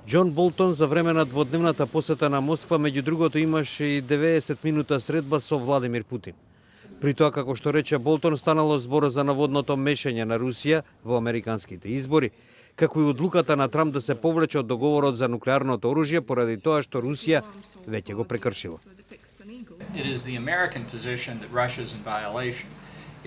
Џон Болтон за време на дводневната посета на Москва, меѓу другото, имаше и 90 минута средба со Владимир Путин. При тоа, како што рече Болтон, станало збор за наводното мешање на Русија во американските избори, како и одлуката на Трамп да се повлече од договорот за нуклеарното оружје поради тоа што Русија веќе го прекршила. It is the American position that Russia is in violation.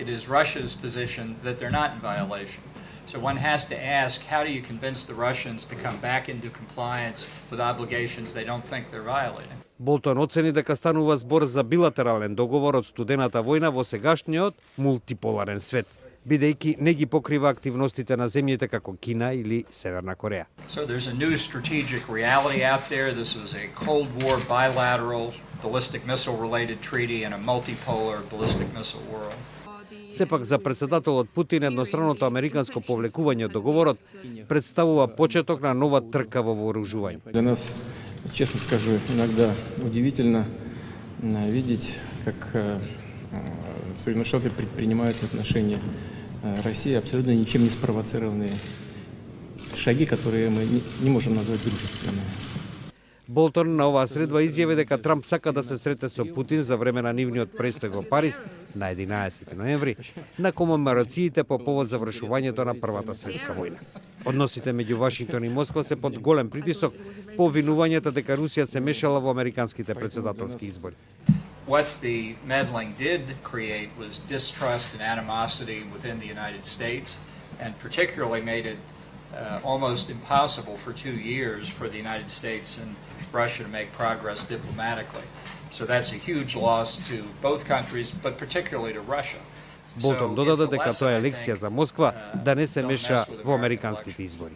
It is Russia's position that they're not in violation. So one has to ask, how do you convince the Russians to come back into compliance with obligations they don't think they're violating? Болтон оцени дека станува збор за билатерален договор од студената војна во сегашниот мултиполарен свет, бидејќи не ги покрива активностите на земјите како Кина или Северна Кореја. So there's a new strategic reality out there. This was a Cold War bilateral ballistic missile related treaty in a multipolar ballistic missile world. Сепак за председателот Путин едностранното американско повлекување од договорот представува почеток на нова трка во вооружување. Для нас, честно скажу, иногда удивительно видеть, как Соединенные Штаты предпринимают в отношении России абсолютно ничем не спровоцированные шаги, которые мы не можем назвать дружественными. Болтон на оваа средба изјави дека Трамп сака да се сретне со Путин за време на нивниот престој во Париз на 11 ноември на комеморациите по повод завршувањето на Првата светска војна. Односите меѓу Вашингтон и Москва се под голем притисок по обвинувањата дека Русија се мешала во американските председателски избори. What the meddling did create was distrust and animosity within the United States, and particularly made it almost impossible for 2 years for the United States and Russia to make progress diplomatically. So that's a huge loss to both countries, but particularly to Russia. Болтон додаде дека тоа е лекција за Москва да не се меша во американските избори.